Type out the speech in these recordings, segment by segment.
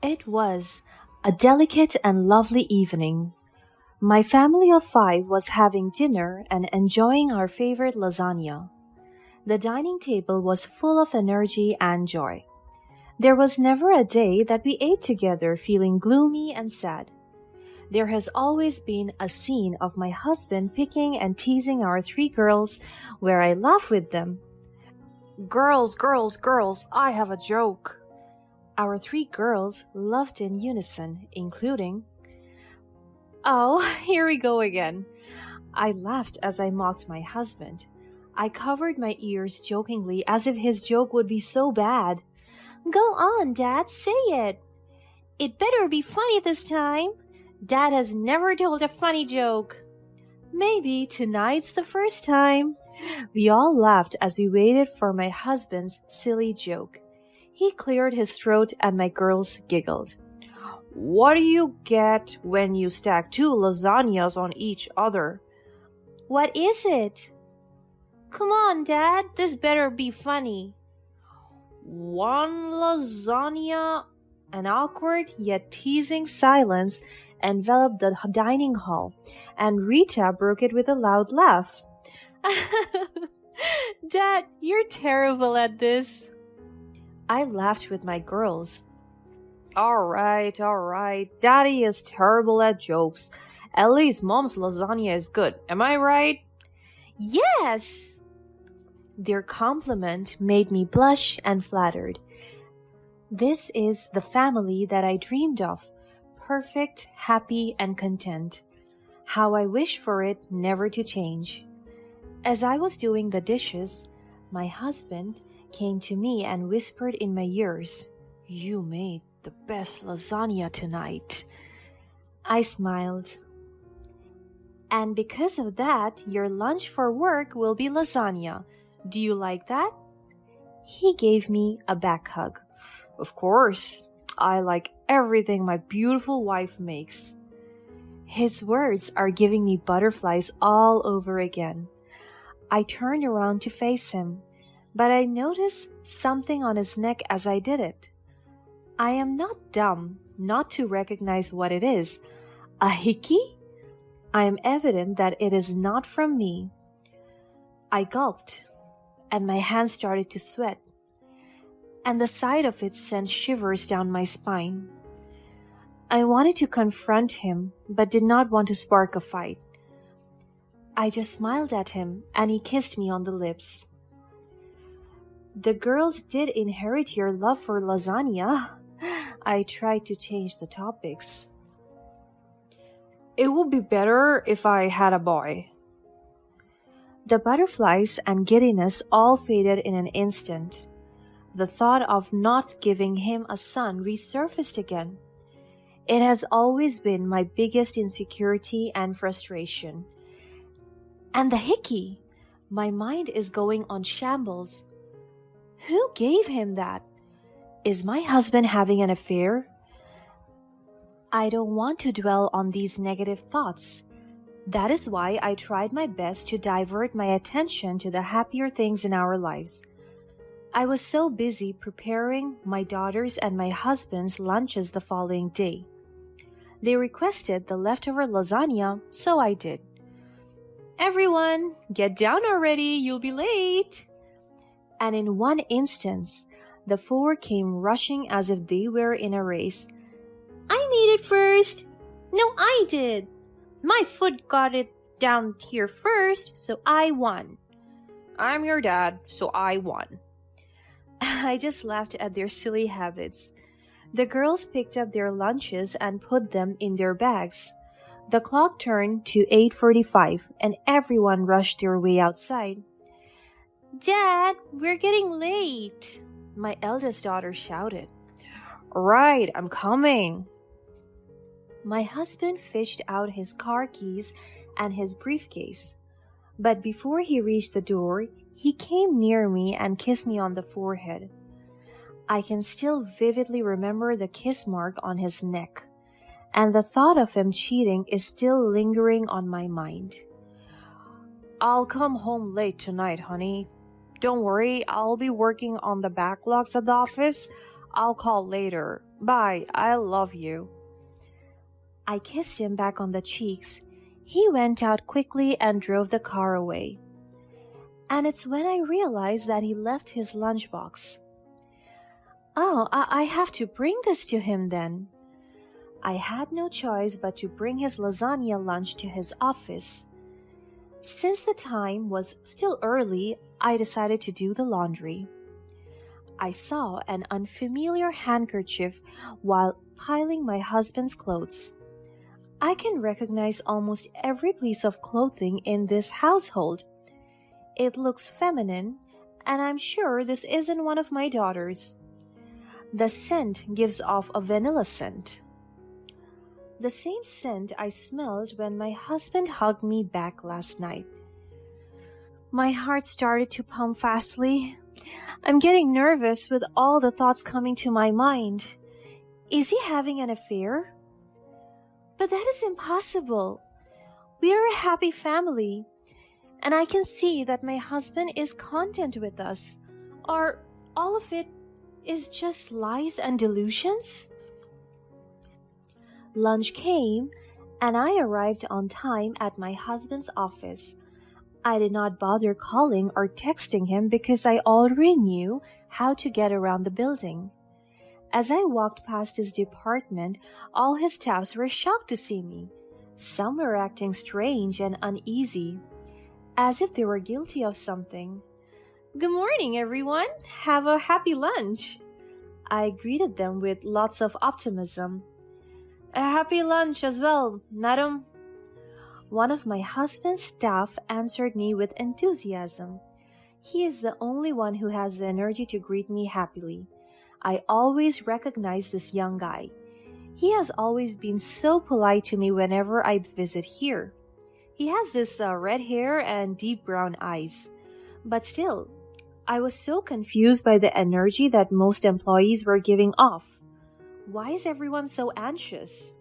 It was a delicate and lovely evening. My family of five was having dinner and enjoying our favorite lasagna. The dining table was full of energy and joy. There was never a day that we ate together feeling gloomy and sad. There has always been a scene of my husband picking and teasing our three girls where I laugh with them. Girls, girls, girls, I have a joke. Our three girls laughed in unison, including, "Oh, here we go again." I laughed as I mocked my husband. I covered my ears jokingly as if his joke would be so bad. "Go on, Dad, say it. It better be funny this time. Dad has never told a funny joke." "Maybe tonight's the first time." We all laughed as we waited for my husband's silly joke. He cleared his throat and my girls giggled. "What do you get when you stack two lasagnas on each other?" "What is it?" "Come on, Dad, this better be funny." "One lasagna." An awkward yet teasing silence enveloped the dining hall, and Rita broke it with a loud laugh. "Dad, you're terrible at this." I laughed with my girls. All right, all right. Daddy is terrible at jokes. At least Mom's lasagna is good. Am I right? Yes! Their compliment made me blush and flattered. This is the family that I dreamed of. Perfect, happy, and content. How I wish for it never to change. As I was doing the dishes, my husband came to me and whispered in my ears, "You made the best lasagna tonight." I smiled. "And because of that, your lunch for work will be lasagna. Do you like that?" He gave me a back hug. "Of course. I like everything my beautiful wife makes." His words are giving me butterflies all over again. I turned around to face him, but I noticed something on his neck as I did it. I am not dumb not to recognize what it is. A hickey? I am evident that it is not from me. I gulped, and my hands started to sweat, and the sight of it sent shivers down my spine. I wanted to confront him, but did not want to spark a fight. I just smiled at him, and he kissed me on the lips. The girls did inherit your love for lasagna. I tried to change the topics. It would be better if I had a boy. The butterflies and giddiness all faded in an instant. The thought of not giving him a son resurfaced again. It has always been my biggest insecurity and frustration. And the hickey! My mind is going on shambles. Who gave him that? Is my husband having an affair? I don't want to dwell on these negative thoughts. That is why I tried my best to divert my attention to the happier things in our lives. I was so busy preparing my daughter's and my husband's lunches the following day. They requested the leftover lasagna, so I did. "Everyone, get down already, you'll be late." And in one instance, the four came rushing as if they were in a race. "I made it first." "No, I did." "My foot got it down here first, so I won." "I'm your dad, so I won." I just laughed at their silly habits. The girls picked up their lunches and put them in their bags. The clock turned to 8:45 and everyone rushed their way outside. "Dad, we're getting late," my eldest daughter shouted. "Right, I'm coming." My husband fished out his car keys and his briefcase. But before he reached the door, he came near me and kissed me on the forehead. I can still vividly remember the kiss mark on his neck, and the thought of him cheating is still lingering on my mind. "I'll come home late tonight, honey. Don't worry, I'll be working on the backlogs at the office. I'll call later. Bye, I love you. I kissed him back on the cheeks. He went out quickly and drove the car away. And it's when I realized that he left his lunchbox. Oh, I have to bring this to him then. I had no choice but to bring his lasagna lunch to his office. Since the time was still early, I decided to do the laundry. I saw an unfamiliar handkerchief while piling my husband's clothes. I can recognize almost every piece of clothing in this household. It looks feminine, and I'm sure this isn't one of my daughters. The scent gives off a vanilla scent. The same scent I smelled when my husband hugged me back last night. My heart started to pump fastly. I'm getting nervous with all the thoughts coming to my mind. Is he having an affair? But that is impossible. We are a happy family, and I can see that my husband is content with us. Or all of it is just lies and delusions? Lunch came, and I arrived on time at my husband's office. I did not bother calling or texting him because I already knew how to get around the building. As I walked past his department, all his staffs were shocked to see me. Some were acting strange and uneasy, as if they were guilty of something. "Good morning, everyone. Have a happy lunch." I greeted them with lots of optimism. "A happy lunch as well, madam." One of my husband's staff answered me with enthusiasm. He is the only one who has the energy to greet me happily. I always recognize this young guy. He has always been so polite to me whenever I visit here. He has this red hair and deep brown eyes. But still, I was so confused by the energy that most employees were giving off. Why is everyone so anxious?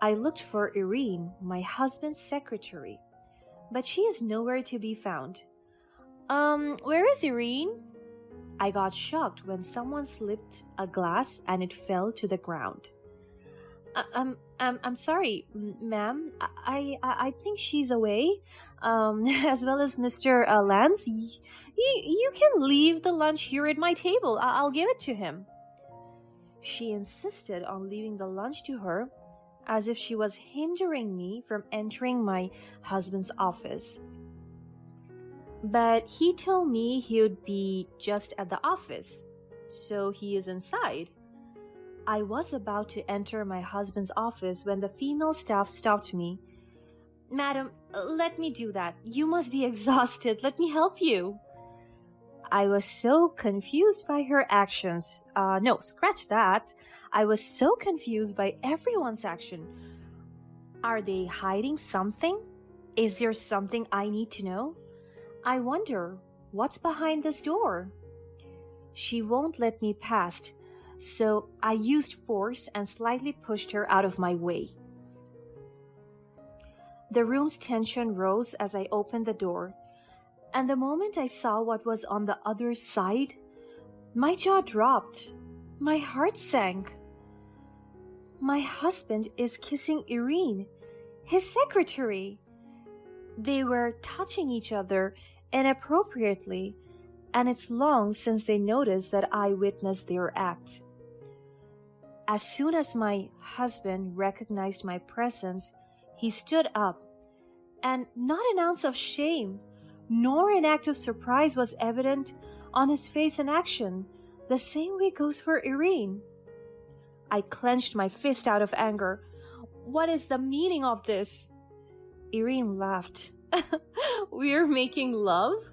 I looked for Irene, my husband's secretary, but she is nowhere to be found. Where is Irene?" I got shocked when someone slipped a glass and it fell to the ground. I'm sorry, ma'am. I think she's away. As well as Mr. Lance. You can leave the lunch here at my table. I'll give it to him. She insisted on leaving the lunch to her, as if she was hindering me from entering my husband's office. But he told me he would be just at the office, so he is inside. I was about to enter my husband's office when the female staff stopped me. "Madam, let me do that. You must be exhausted. Let me help you." I was so confused by her actions. No, scratch that. I was so confused by everyone's action. Are they hiding something? Is there something I need to know? I wonder, what's behind this door? She won't let me past, so I used force and slightly pushed her out of my way. The room's tension rose as I opened the door, and the moment I saw what was on the other side, my jaw dropped. My heart sank. My husband is kissing Irene, his secretary. They were touching each other inappropriately, and it's long since they noticed that I witnessed their act. As soon as my husband recognized my presence, he stood up, and not an ounce of shame nor an act of surprise was evident on his face and action. The same way goes for Irene. I clenched my fist out of anger. "What is the meaning of this?" Irene laughed. "We're making love?"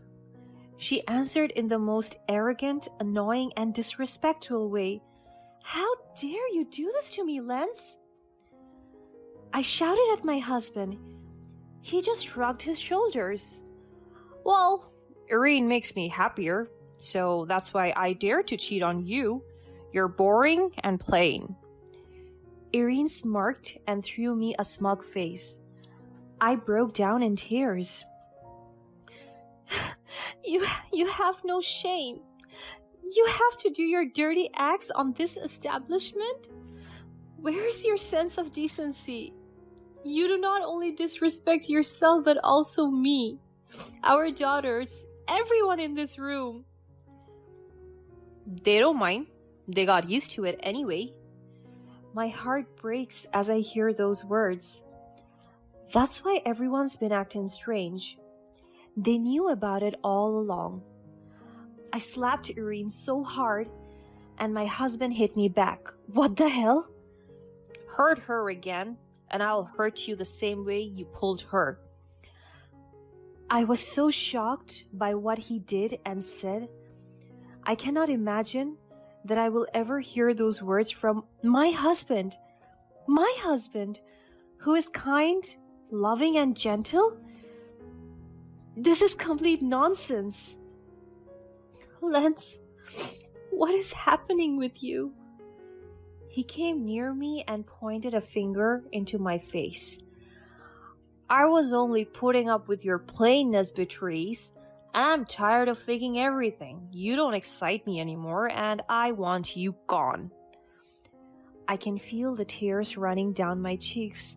She answered in the most arrogant, annoying, and disrespectful way. "How dare you do this to me, Lance?" I shouted at my husband. He just shrugged his shoulders. "Well, Irene makes me happier, so that's why I dare to cheat on you. You're boring and plain." Irene smirked and threw me a smug face. I broke down in tears. You have no shame. You have to do your dirty acts on this establishment? Where is your sense of decency? You do not only disrespect yourself but also me, our daughters, everyone in this room. They don't mind. They got used to it anyway. My heart breaks as I hear those words. That's why everyone's been acting strange. They knew about it all along. I slapped Irene so hard, and my husband hit me back. What the hell? Hurt her again, and I'll hurt you the same way you pulled her. I was so shocked by what he did and said. I cannot imagine that I will ever hear those words from my husband, who is kind, loving, and gentle. This is complete nonsense. Lance, what is happening with you? He came near me and pointed a finger into my face. I was only putting up with your plainness, Beatrice. I'm tired of faking everything. You don't excite me anymore, and I want you gone. I can feel the tears running down my cheeks.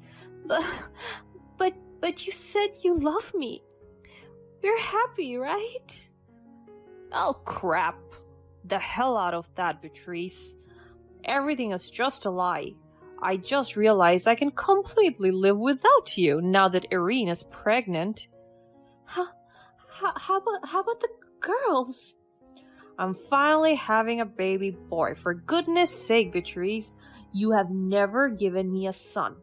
But you said you love me. You're happy, right? Oh, crap. The hell out of that, Beatrice. Everything is just a lie. I just realized I can completely live without you now that Irene is pregnant. How about the girls? I'm finally having a baby boy. For goodness sake, Beatrice, you have never given me a son.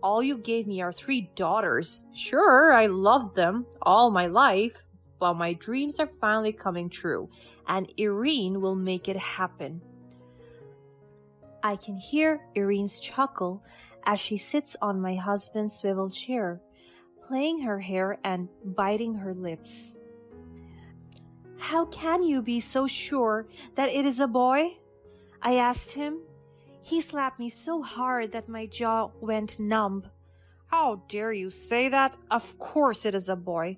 All you gave me are 3 daughters. Sure, I loved them all my life, but my dreams are finally coming true, and Irene will make it happen. I can hear Irene's chuckle as she sits on my husband's swivel chair, playing her hair and biting her lips. How can you be so sure that it is a boy? I asked him. He slapped me so hard that my jaw went numb. How dare you say that? Of course it is a boy.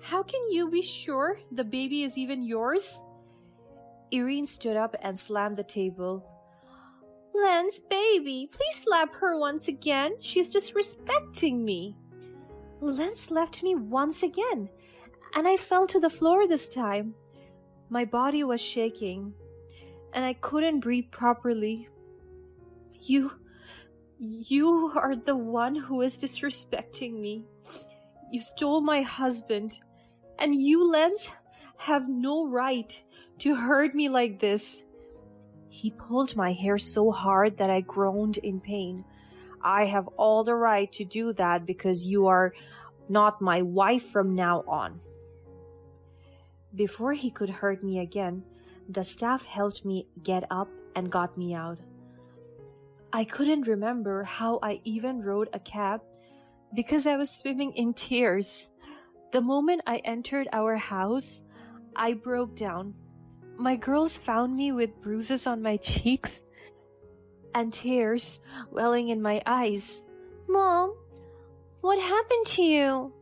How can you be sure the baby is even yours? Irene stood up and slammed the table. Lance, baby, please slap her once again. She's disrespecting me. Lance slapped me once again, and I fell to the floor this time. My body was shaking, and I couldn't breathe properly. You are the one who is disrespecting me. You stole my husband, and you, Lance, have no right to hurt me like this. He pulled my hair so hard that I groaned in pain. I have all the right to do that because you are not my wife from now on. Before he could hurt me again, the staff helped me get up and got me out. I couldn't remember how I even rode a cab because I was swimming in tears. The moment I entered our house, I broke down. My girls found me with bruises on my cheeks and tears welling in my eyes. Mom, what happened to you?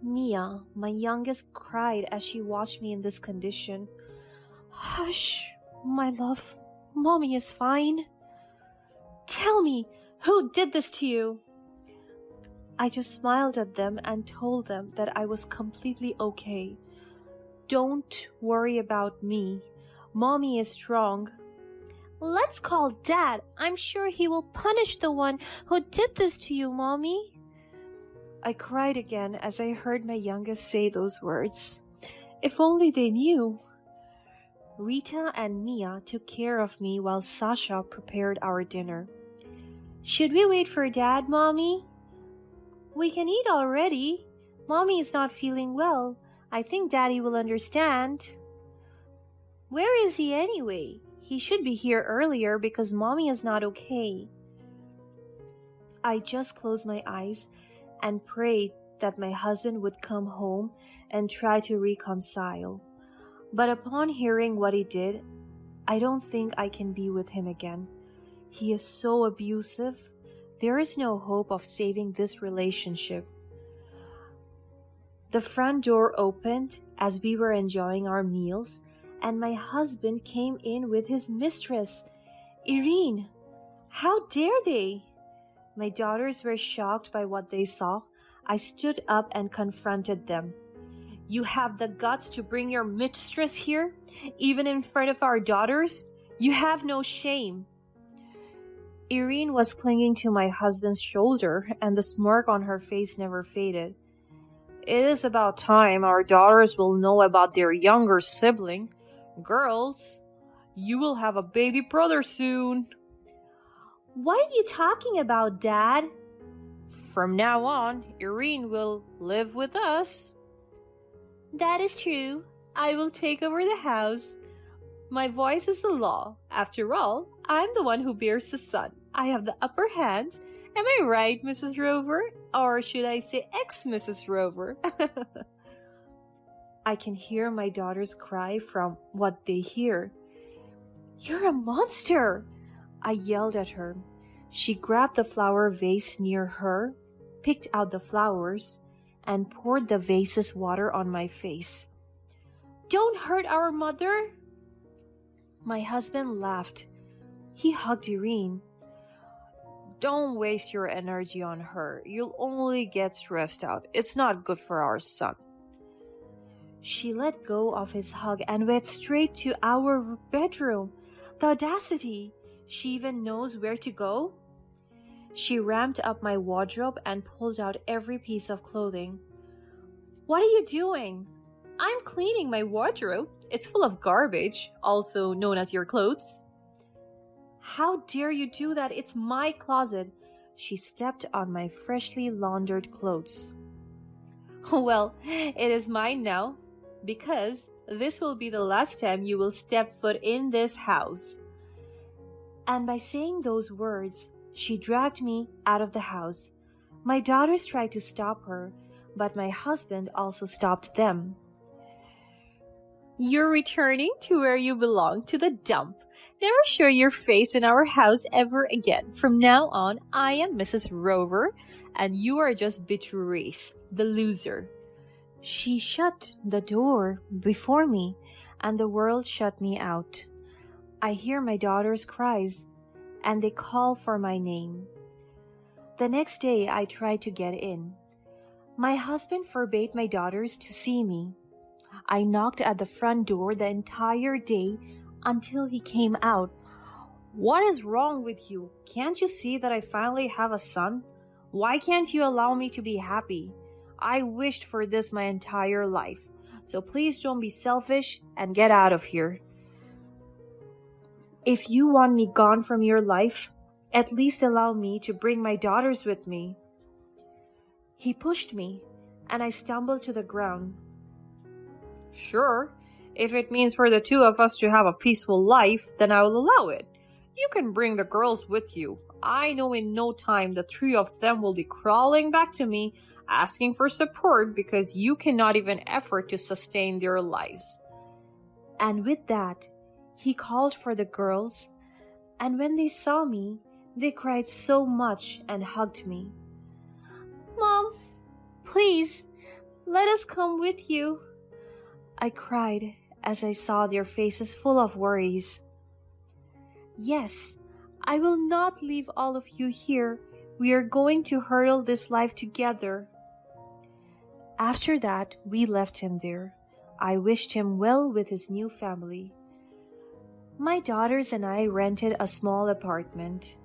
Mia, my youngest, cried as she watched me in this condition. Hush, my love. Mommy is fine. Tell me, who did this to you? I just smiled at them and told them that I was completely okay. Don't worry about me. Mommy is strong. Let's call Dad. I'm sure he will punish the one who did this to you, Mommy. I cried again as I heard my youngest say those words. If only they knew. Rita and Mia took care of me while Sasha prepared our dinner. Should we wait for Dad, Mommy? We can eat already. Mommy is not feeling well. I think Daddy will understand. Where is he anyway? He should be here earlier because Mommy is not okay. I just closed my eyes and prayed that my husband would come home and try to reconcile. But upon hearing what he did, I don't think I can be with him again. He is so abusive. There is no hope of saving this relationship. The front door opened as we were enjoying our meals, and my husband came in with his mistress. Irene, how dare they? My daughters were shocked by what they saw. I stood up and confronted them. You have the guts to bring your mistress here, even in front of our daughters? You have no shame. Irene was clinging to my husband's shoulder, and the smirk on her face never faded. It is about time our daughters will know about their younger sibling. Girls, you will have a baby brother soon. What are you talking about, Dad? From now on, Irene will live with us. That is true. I will take over the house. My voice is the law. After all, I'm the one who bears the son. I have the upper hand. Am I right, Mrs. Rover? Or should I say ex-Mrs. Rover? I can hear my daughters cry from what they hear. You're a monster! I yelled at her. She grabbed the flower vase near her, picked out the flowers, and poured the vase's water on my face. Don't hurt our mother! My husband laughed. He hugged Irene. Don't waste your energy on her. You'll only get stressed out. It's not good for our son. She let go of his hug and went straight to our bedroom. The audacity! She even knows where to go? She ramped up my wardrobe and pulled out every piece of clothing. What are you doing? I'm cleaning my wardrobe. It's full of garbage, also known as your clothes. How dare you do that? It's my closet. She stepped on my freshly laundered clothes. Well, it is mine now, because this will be the last time you will step foot in this house. And by saying those words, she dragged me out of the house. My daughters tried to stop her, but my husband also stopped them. You're returning to where you belong, to the dump. Never show your face in our house ever again. From now on, I am Mrs. Rover, and you are just Beatrice, the loser. She shut the door before me, and the world shut me out. I hear my daughters' cries, and they call for my name. The next day, I tried to get in. My husband forbade my daughters to see me. I knocked at the front door the entire day until he came out. What is wrong with you? Can't you see that I finally have a son? Why can't you allow me to be happy? I wished for this my entire life. So please don't be selfish and get out of here. If you want me gone from your life, at least allow me to bring my daughters with me. He pushed me, and I stumbled to the ground. Sure, if it means for the two of us to have a peaceful life, then I will allow it. You can bring the girls with you. I know in no time the three of them will be crawling back to me, asking for support because you cannot even effort to sustain their lives. And with that, he called for the girls, and when they saw me, they cried so much and hugged me. Mom, please, let us come with you. I cried as I saw their faces full of worries. Yes, I will not leave all of you here. We are going to hurdle this life together. After that, we left him there. I wished him well with his new family. My daughters and I rented a small apartment.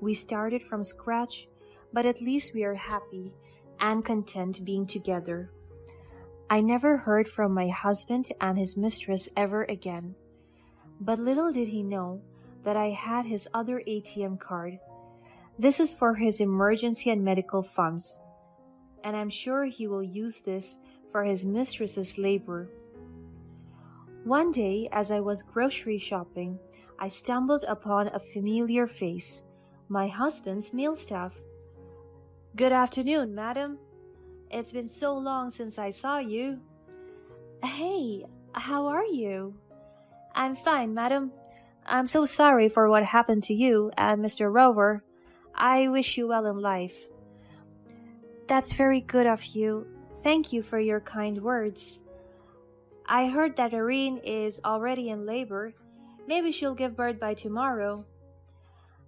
We started from scratch, but at least we are happy and content being together. I never heard from my husband and his mistress ever again. But little did he know that I had his other ATM card. This is for his emergency and medical funds, and I'm sure he will use this for his mistress's labor. One day, as I was grocery shopping, I stumbled upon a familiar face, my husband's mail staff. Good afternoon, madam. It's been so long since I saw you. Hey, how are you? I'm fine, madam. I'm so sorry for what happened to you and Mr. Rover. I wish you well in life. That's very good of you. Thank you for your kind words. I heard that Irene is already in labor. Maybe she'll give birth by tomorrow.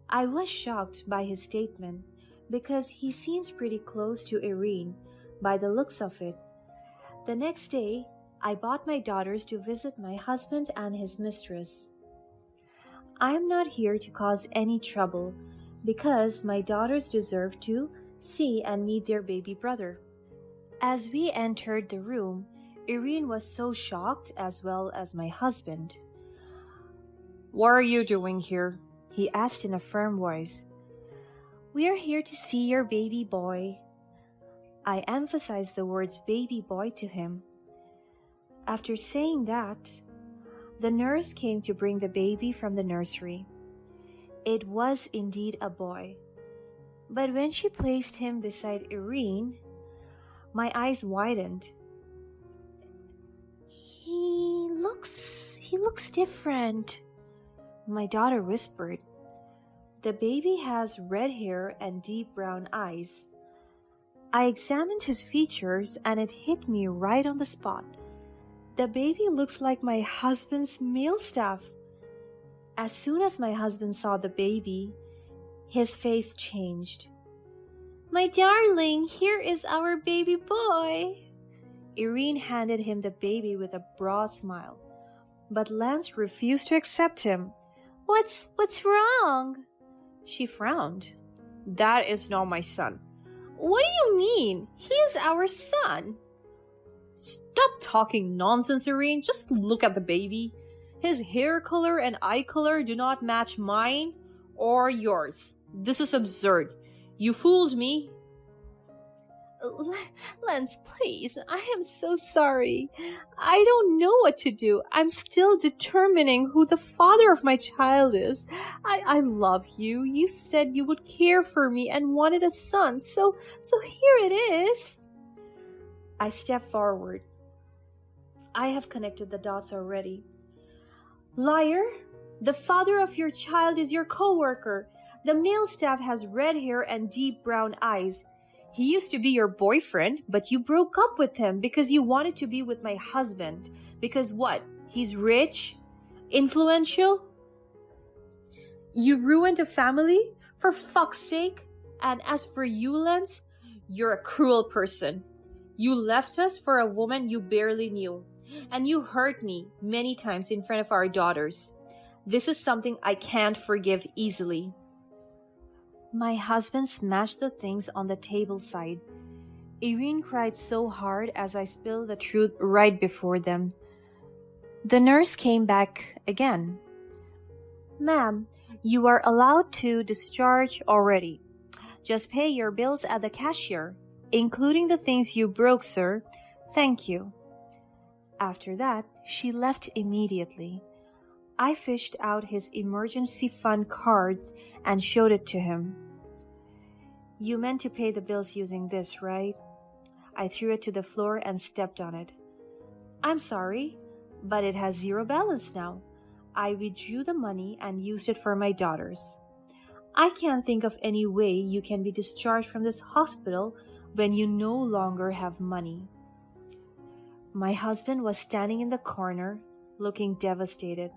I was shocked by his statement because he seems pretty close to Irene by the looks of it. The next day, I bought my daughters to visit my husband and his mistress. I am not here to cause any trouble because my daughters deserve to see and meet their baby brother. As we entered the room, Irene was so shocked as well as my husband. "What are you doing here?" he asked in a firm voice. "We are here to see your baby boy." I emphasized the words baby boy to him. After saying that, the nurse came to bring the baby from the nursery. It was indeed a boy. But when she placed him beside Irene, my eyes widened. He looks different," my daughter whispered. "The baby has red hair and deep brown eyes." I examined his features and it hit me right on the spot. The baby looks like my husband's male staff. As soon as my husband saw the baby, his face changed. "My darling, here is our baby boy." Irene handed him the baby with a broad smile, but Lance refused to accept him. What's wrong?" She frowned. "That is not my son." "What do you mean? He is our son." "Stop talking nonsense, Irene. Just look at the baby. His hair color and eye color do not match mine or yours. This is absurd. You fooled me." Lance, please, I am so sorry. I don't know what to do. I'm still determining who the father of my child is. I love you. You said you would care for me and wanted a son, so here it is." I stepped forward. I have connected the dots already. "Liar! The father of your child is your co-worker. The male staff has red hair and deep brown eyes. He used to be your boyfriend, but you broke up with him because you wanted to be with my husband. Because what? He's rich? Influential? You ruined a family? For fuck's sake? And as for you, Lance, you're a cruel person. You left us for a woman you barely knew. And you hurt me many times in front of our daughters. This is something I can't forgive easily." My husband smashed the things on the table side. Irene cried so hard as I spilled the truth right before them. The nurse came back again. "Ma'am, you are allowed to discharge already. Just pay your bills at the cashier, including the things you broke, sir. Thank you." After that, she left immediately. I fished out his emergency fund card and showed it to him. "You meant to pay the bills using this, right?" I threw it to the floor and stepped on it. "I'm sorry, but it has zero balance now. I withdrew the money and used it for my daughters. I can't think of any way you can be discharged from this hospital when you no longer have money." My husband was standing in the corner, looking devastated.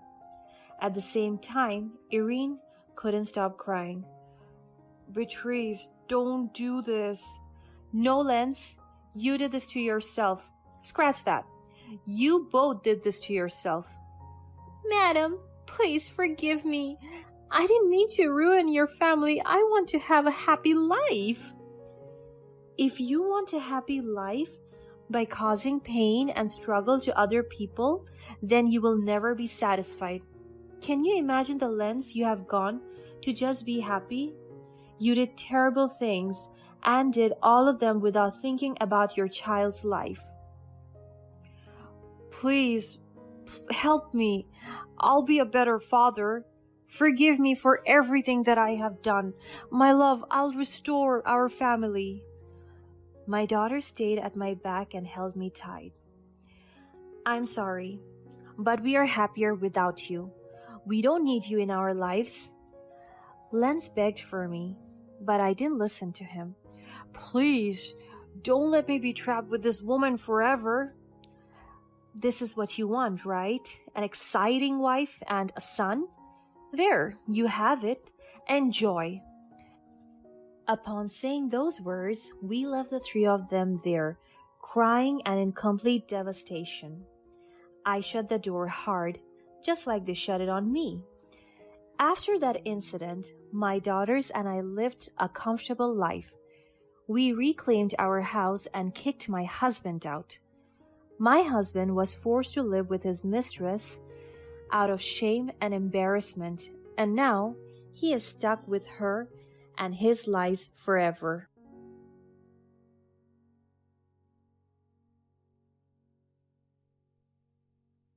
At the same time, Irene couldn't stop crying. "Beatrice, don't do this." "No, Lance, you did this to yourself." "Scratch that. You both did this to yourself." "Madam, please forgive me. I didn't mean to ruin your family. I want to have a happy life." If you want a happy life by causing pain and struggle to other people, then you will never be satisfied. Can you imagine the lengths you have gone to just be happy? You did terrible things and did all of them without thinking about your child's life. "Please, help me. I'll be a better father. Forgive me for everything that I have done. My love, I'll restore our family." My daughter stayed at my back and held me tight. "I'm sorry, but we are happier without you. We don't need you in our lives." Lance begged for me, but I didn't listen to him. "Please, don't let me be trapped with this woman forever." This is what you want, right? An exciting wife and a son? There, you have it. Enjoy. Upon saying those words, we left the three of them there, crying and in complete devastation. I shut the door hard, just like they shut it on me. After that incident, my daughters and I lived a comfortable life. We reclaimed our house and kicked my husband out. My husband was forced to live with his mistress out of shame and embarrassment, and now he is stuck with her and his lies forever.